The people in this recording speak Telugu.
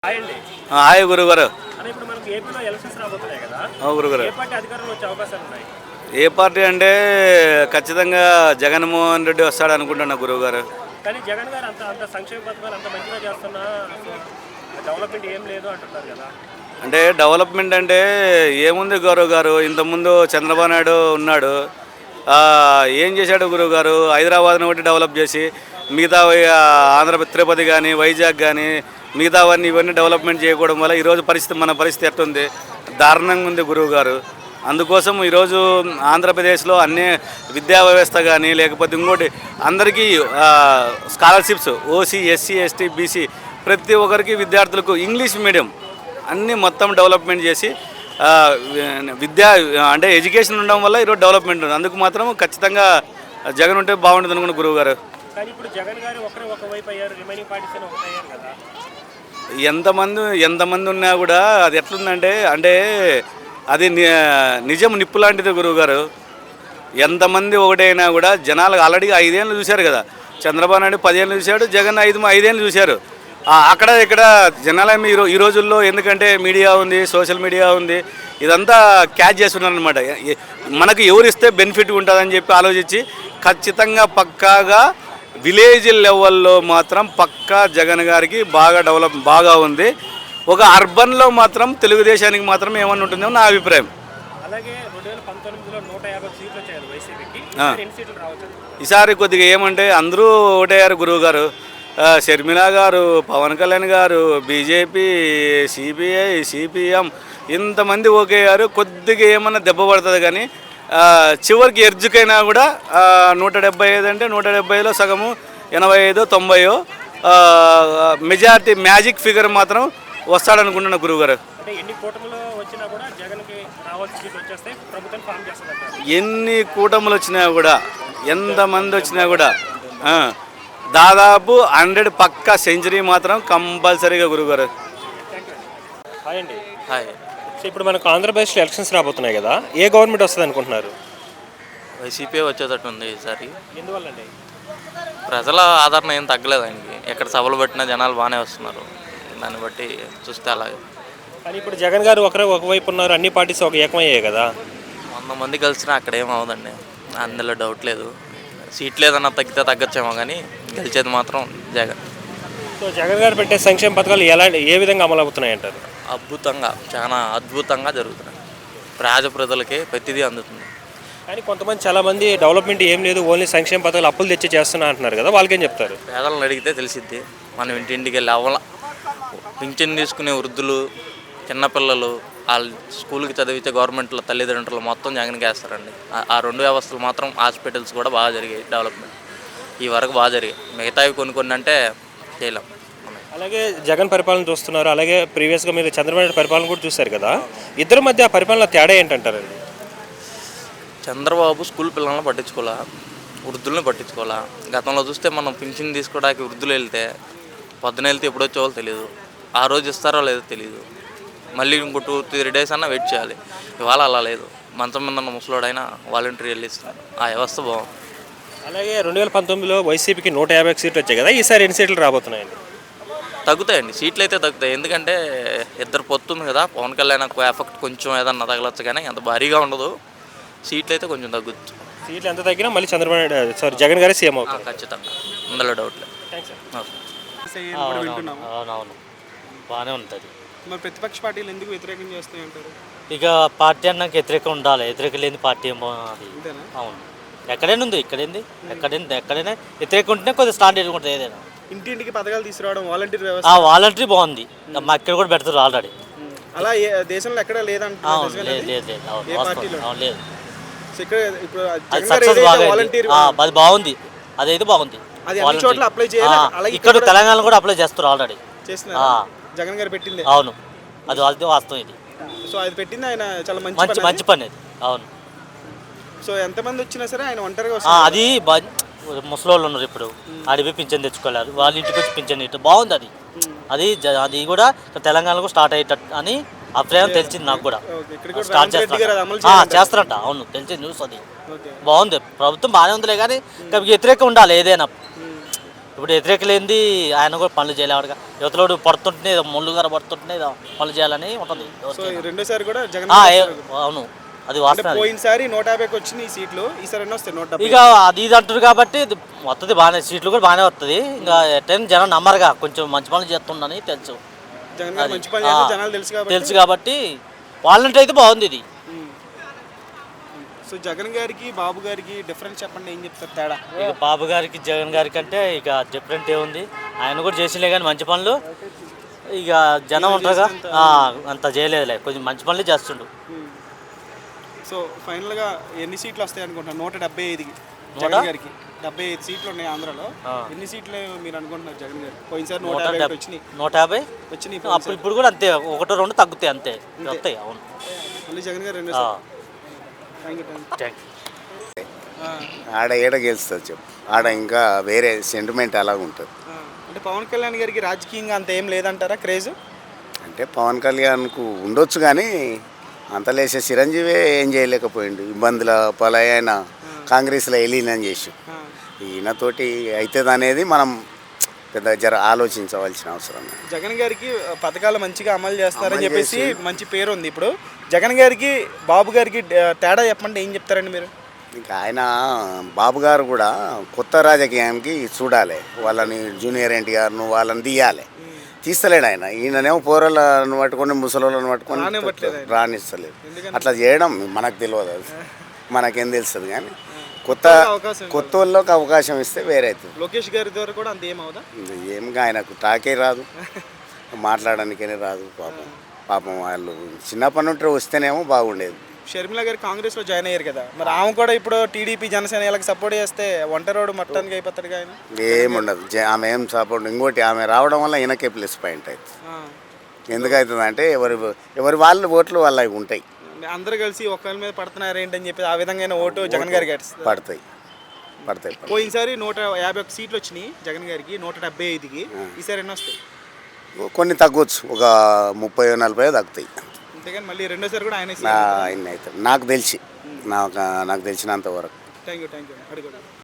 హాయ్ అండి. హాయ్ గురుగారు. ఇప్పుడు మనకి ఏపీలో ఎలక్షన్స్ రాబోతున్నాయి కదా, గురుగారు, ఏ పార్టీ అధికారంలో వచ్చే అవకాశాలు ఉన్నాయి? ఏ పార్టీ అంటే ఖచ్చితంగా జగన్మోహన్ రెడ్డి వస్తాడు అనుకుంటున్నా గురువుగారు. కానీ జగన్ గారు అంత అంత సంక్షేమ పథకాలు అంత మంచిగా చేస్తున్నా డెవలప్మెంట్ ఏం లేదు అంటున్నారు కదా. అంటే డెవలప్మెంట్ అంటే ఏముంది గురువు గారు, ఇంతకుముందు చంద్రబాబు నాయుడు ఉన్నాడు. ఏం చేశాడు గురువు గారు? హైదరాబాద్ని ఒకటి డెవలప్ చేసి మిగతా ఆంధ్రప్రదేశ్ తిరుపతి కానీ వైజాగ్ కానీ మిగతావన్నీ ఇవన్నీ డెవలప్మెంట్ చేయకపోవడం వల్ల ఈరోజు మన పరిస్థితి ఎట్టుంది? దారుణంగా ఉంది గురువు గారు. అందుకోసం ఈరోజు ఆంధ్రప్రదేశ్లో అన్ని విద్యా వ్యవస్థ కానీ లేకపోతే ఇంకోటి అందరికీ scholarships OC SC ST BC ప్రతి ఒక్కరికి విద్యార్థులకు ఇంగ్లీష్ మీడియం అన్నీ మొత్తం డెవలప్మెంట్ చేసి విద్యా అంటే ఎడ్యుకేషన్ ఉండడం వల్ల ఈరోజు డెవలప్మెంట్ ఉంది. అందుకు మాత్రం ఖచ్చితంగా జగన్ ఉంటే బాగుంటుంది అనుకున్న గురువు గారు. కానీ ఇప్పుడు జగన్ గారు ఒకవైపు అయ్యారు, రిమైనింగ్ పార్టీస్ ఒకటి అయ్యారు కదా. ఎంతమంది ఉన్నా కూడా అది ఎట్లుందంటే అంటే అది నిజం నిప్పు లాంటిది గురువు గారు. ఎంతమంది ఒకటైనా కూడా జనాలు ఆల్రెడీ 5 ఏళ్ళు చూశారు కదా. చంద్రబాబు నాయుడు 10 ఏళ్ళు చూశాడు, జగన్ 5 ఏళ్ళు చూశారు. అక్కడ ఇక్కడ జనాలేమి ఈ రోజుల్లో ఎందుకంటే మీడియా ఉంది, సోషల్ మీడియా ఉంది, ఇదంతా క్యాచ్ చేస్తున్నారు అనమాట. మనకు ఎవరు ఇస్తే బెనిఫిట్ ఉంటుందని చెప్పి ఆలోచించి ఖచ్చితంగా పక్కాగా విలేజ్ లెవెల్లో మాత్రం పక్కా జగన్ గారికి బాగా ఉంది. ఒక అర్బన్లో మాత్రం తెలుగుదేశానికి మాత్రం ఏమన్నా ఉంటుందో నా అభిప్రాయం. అలాగే 2019లో 150 సీట్లు వచ్చాయి వైసీపీకి, ఎన్ని సీట్లు రావచ్చు? ఈసారి కొద్దిగా ఏమంటే అందరూ ఓటయ్యారు గురువు గారు. షర్మిల గారు, పవన్ కళ్యాణ్ గారు, బీజేపీ, సిపిఐ, సిపిఎం ఇంతమంది ఓకేయారు. కొద్దిగా ఏమన్నా దెబ్బ పడుతుంది కానీ చివరికి ఎర్జుకైనా కూడా 175 అంటే 170లో సగము 85 90 మెజారిటీ మ్యాజిక్ ఫిగర్ మాత్రం వస్తాడనుకుంటున్నా గురువుగారు. ఎన్ని కూటములు వచ్చినా కూడా జగన్కి రావాల్సిన సీట్లు వచ్చేస్తే ప్రభుత్వం ఫామ్ చేస్తారు. ఎన్ని కూటములు వచ్చినా కూడా ఎంతమంది వచ్చినా కూడా దాదాపు 100 పక్కా సెంచరీ మాత్రం కంపల్సరీగా గురువుగారు. హాయ్ అండి. హాయ్. సో ఇప్పుడు మనకు ఆంధ్రప్రదేశ్లో ఎలక్షన్స్ రాబోతున్నాయి కదా, ఏ గవర్నమెంట్ వస్తుంది అనుకుంటున్నారు? వైసీపీ వచ్చేటట్టు ఉంది ఈసారి. ఎందువల్ల అండి? ప్రజల ఆదరణ ఏం తగ్గలేదు ఆయనకి. ఎక్కడ సభలు పెట్టినా జనాలు బాగానే వస్తున్నారు. దాన్ని బట్టి చూస్తే అలాగే. కానీ ఇప్పుడు జగన్ గారు ఒకవైపు ఉన్నారు, అన్ని పార్టీస్ ఒక ఏకమయ్యాయి కదా. 100 మంది కలిసినా అక్కడ ఏం అవదండి, అందులో డౌట్ లేదు. సీట్లు ఏదన్నా తగ్గితే తగ్గచ్చేమో కానీ గెలిచేది మాత్రం జగన్. సో జగన్ గారు పెట్టే సంక్షేమ పథకాలు ఏ విధంగా అమలు అవుతున్నాయి అంటారు? అద్భుతంగా, చాలా అద్భుతంగా జరుగుతున్నాయి. ప్రజలకే ప్రతిదీ అందుతుంది. కానీ చాలామంది డెవలప్మెంట్ ఏం లేదు, ఓన్లీ సంక్షేమ పథకాలు అప్పులు తెచ్చి చేస్తున్నా అంటున్నారు కదా, వాళ్ళకేం చెప్తారు? పేదలను అడిగితే తెలిసిద్ది. మనం ఇంటింటికి వెళ్ళి పింఛన్ తీసుకునే వృద్ధులు, చిన్నపిల్లలు, వాళ్ళు స్కూల్కి చదివితే గవర్నమెంట్లో తల్లిదండ్రులు మొత్తం జగన్కి వేస్తారండి. ఆ 2 వ్యవస్థలు మాత్రం హాస్పిటల్స్ కూడా బాగా జరిగాయి, డెవలప్మెంట్ ఈ వరకు బాగా జరిగాయి. మిగతావి కొన్ని అంటే చేయలేం. అలాగే జగన్ పరిపాలన చూస్తున్నారు, అలాగే ప్రీవియస్గా మీరు చంద్రబాబు నాయుడు పరిపాలన కూడా చూశారు కదా, ఇద్దరి మధ్య ఆ పరిపాలన తేడా ఏంటంటారండి? చంద్రబాబు స్కూల్ పిల్లలను పట్టించుకోవాలా, వృద్ధులను పట్టించుకోవాలా. గతంలో చూస్తే మనం పింఛన్ తీసుకోవడానికి వృద్ధులు వెళ్తే పొద్దున వెళ్తే ఎప్పుడు వచ్చేవాళ్ళు తెలియదు, ఆ రోజు ఇస్తారో లేదో తెలియదు, మళ్ళీ ఇంకో 2-3 డేస్ అన్నా వెయిట్ చేయాలి. ఇవాళ అలా లేదు, మంచం మీద ఉన్న ముసలోడైనా వాలంటీర్ వెళ్ళి ఇస్తున్నారు. ఆ వ్యవస్థ బాగుంది. అలాగే 2019లో వైసీపీకి 150 సీట్లు వచ్చాయి కదా, ఈసారి ఎన్ని సీట్లు రాబోతున్నాయండి? తగ్గుతాయండి, సీట్లు అయితే తగ్గుతాయి. ఎందుకంటే ఇద్దరు పొత్తుంది కదా, పవన్ కళ్యాణ్ ఎఫెక్ట్ కొంచెం ఏదన్నా తగలచ్చు కానీ అంత భారీగా ఉండదు. సీట్లు అయితే కొంచెం తగ్గచ్చు. సీట్లు ఎంత తగ్గినా మళ్ళీ చంద్రబాబు నాయుడు జగన్ గారే సీఎం అవుతారు ఖచ్చితంగా, అందులో డౌట్ లేదు. అవునవును, బాగానే ఉంటుంది. మరి ప్రతిపక్ష పార్టీలు ఎందుకు వ్యతిరేకం చేస్తాయి అంటారు? ఇక పార్టీ అన్నాక వ్యతిరేకం ఉండాలి, వ్యతిరేకం లేని పార్టీ ఏమో అది. అవును, ఎక్కడైనా ఉంది, ఎక్కడైనా వ్యతిరేకం ఉంటేనే కొద్దిగా స్టాండర్డ్ ఉంటుంది. ఏదైనా ఇంటింటికి పథకాలు తీసుకురావడం, వాలంటీర్ వ్యవస్థ, వాలంటరీ బాగుంది. మా ఇక్కడ కూడా పెడతారు ఆల్రెడీ. అలా దేశంలో ఎక్కడ లేదంటే లేదు. అది బాగుంది, అదైతే బాగుంది. ఇక్కడ తెలంగాణ కూడా అప్లై చేస్తారు ఆల్రెడీ. జగన్ గారు పెట్టింది. అవును, అది వాస్తవం. ఇది సో అది పెట్టింది ఆయన చాలా మంచి పని అది. అవును. సో ఎంతమంది వచ్చినా సరే ఆయన ఒంటరిగా అది ముసలోళ్ళు ఉన్నారు ఇప్పుడు, అడిగి పింఛన్ తెచ్చుకోలేరు, వాళ్ళ ఇంటికి వచ్చి పింఛన్ ఇట్టు బాగుంది. అది కూడా తెలంగాణలో స్టార్ట్ అయ్యేటట్టు అని అభిప్రాయం తెలిసింది నాకు కూడా. స్టార్ట్ చేస్తారంట. అవును, తెలిసింది న్యూస్. అది బాగుంది, ప్రభుత్వం బాగానే ఉందిలే కానీ వ్యతిరేకం ఉండాలి ఏదైనా. ఇప్పుడు వ్యతిరేకలేంది ఆయన కూడా పనులు చేయలేవాడుగా. యువతలోడు పడుతుంటేనే ముళ్ళు గారు పడుతుంటేనే పనులు చేయాలని ఉంటుంది. సో రెండోసారి కూడా జగన్ అవును, అది వాస్తవం. పోయినసారి 150కి వచ్చినాయి ఈ సీట్లు, ఈసారి ఎన్ని వస్తాయి? 170. ఇక అది ఇది అంటారు కాబట్టి వస్తుంది బాగానే, సీట్లు కూడా బాగానే వస్తుంది. ఇంకా ఎట్టైనా జనం నమ్మరుగా, కొంచెం మంచి పనులు చేస్తుండని తెలుసు. జగన్ గారు మంచి పని చేస్తే జనాలు తెలుసు కాబట్టి వాళ్ళంటే అయితే బాగుంది ఇది. సో జగన్ గారికి బాబు గారికి డిఫరెన్స్ చెప్పండి, ఏం చెప్తారు తేడా? ఇక బాబు గారికి జగన్ గారికి అంటే ఇక డిఫరెంట్ ఏముంది, ఆయన కూడా చేసిలే కానీ మంచి పనులు. ఇక జనం ఉంటారుగా, అంత చేయలేదులే, కొంచెం మంచి పనులు చేస్తుండు. సో ఫైనల్గా ఎన్ని సీట్లు వస్తాయి అనుకుంటున్నారు? 175కి జగన్ గారికి 75 సీట్లు ఉన్నాయి ఆంధ్రాలో. ఎన్ని సీట్లు మీరు అనుకుంటున్నారు జగన్ గారు? పోయినసారి 150 వచ్చినాయి. 150 వచ్చినాయి. అప్పుడు ఇప్పుడు కూడా అంతే, 1-2 తగ్గుతాయి అంతే, వస్తాయి. అవును, మళ్ళీ జగన్ గారు రెండో థ్యాంక్ యూ. ఆడ ఏడ గెలుస్తుంది చెప్పు, ఆడ ఇంకా వేరే సెంటిమెంట్ అలాగ ఉంటుంది. అంటే పవన్ కళ్యాణ్ గారికి రాజకీయంగా అంత ఏం లేదంటారా క్రేజ్? అంటే పవన్ కళ్యాణ్కు ఉండొచ్చు కానీ అంతలేసే చిరంజీవి ఏం చేయలేకపోయిండు, ఇబ్బందుల పలాయన కాంగ్రెస్లో విలీనం చేసి. ఈయనతోటి అవుతుంది అనేది మనం పెద్ద జర ఆలోచించవలసిన అవసరం. జగన్ గారికి పథకాలు మంచిగా అమలు చేస్తారని చెప్పేసి మంచి పేరు ఉంది. ఇప్పుడు జగన్ గారికి బాబు గారికి తేడా చెప్పండి, ఏం చెప్తారండి మీరు? ఇంకా ఆయన బాబు గారు కూడా కొత్త రాజకీయానికి చూడాలి, వాళ్ళని జూనియర్ ఎన్టీఆర్ను వాళ్ళని తీయాలి. తీస్తలేడు ఆయన. ఈయననేమో పోరలను పట్టుకొని ముసలోళ్ళని పట్టుకొని రాణిస్తలేదు. అట్లా చేయడం మనకు తెలియదు, అది మనకేం తెలుస్తుంది. కానీ కొత్త వాళ్ళకి అవకాశం ఇస్తే వేరే అవుతుంది. లోకేష్ గారి ద్వారా కూడా అంత ఏమవుదా? ఏమిగా ఆయనకు టాకే రాదు, మాట్లాడడానికే రాదు. పాపం వాళ్ళు చిన్నప్పటి నుండి వస్తేనేమో బాగుండేది. షర్మిల గారు కాంగ్రెస్లో జాయిన్ అయ్యారు కదా, మరి ఆమె కూడా ఇప్పుడు టీడీపీ జనసేన వీళ్ళకి సపోర్ట్ చేస్తే ఒంటరోడు మట్టానికి అయిపోతాడు. ఆయన ఏముండదు, ఆమె ఏం సపోర్ట్. ఇంకోటి ఆమె రావడం వల్ల ఈయనకే ప్లస్ పాయింట్ అవుతుంది. ఎందుకవుతుంది అంటే ఎవరి వాళ్ళ ఓట్లు వాళ్ళవి ఉంటాయి. అందరు కలిసి ఒకరి మీద పడుతున్నారు ఏంటని చెప్పి ఆ విధంగా ఓటు జగన్ గారికి పడతాయి. పోయినసారి 151 సీట్లు వచ్చినాయి జగన్ గారికి, 175కి. ఈసారి ఎన్ని వస్తాయి? కొన్ని తగ్గొచ్చు, ఒక 30-40 తగ్గుతాయి. అంతేగాని మళ్ళీ రెండోసారి కూడా ఆయన అవుతాడు నాకు తెలిసి, నాకు తెలిసినంత వరకు. థ్యాంక్ యూ అడుగు.